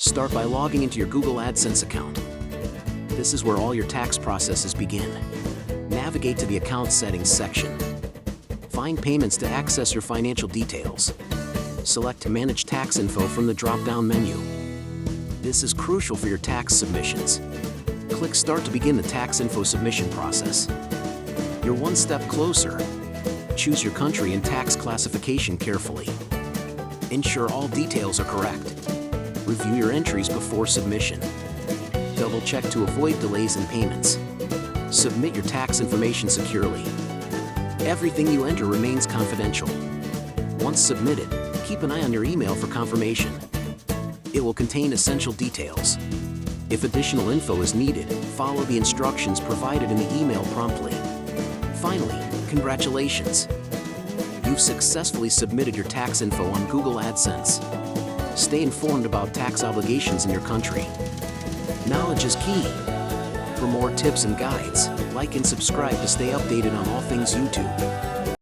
Start by logging into your Google AdSense account. This is where all your tax processes begin. Navigate to the Account Settings section. Find Payments to access your financial details. Select Manage Tax Info from the drop-down menu. This is crucial for your tax submissions. Click Start to begin the tax info submission process. You're one step closer. Choose your country and tax classification carefully. Ensure all details are correct. Review your entries before submission. Double-check to avoid delays in payments. Submit your tax information securely. Everything you enter remains confidential. Once submitted, keep an eye on your email for confirmation. It will contain essential details. If additional info is needed, follow the instructions provided in the email promptly. Finally, congratulations! You've successfully submitted your tax info on Google AdSense. Stay informed about tax obligations in your country. Knowledge is key. For more tips and guides, like and subscribe to stay updated on all things YouTube.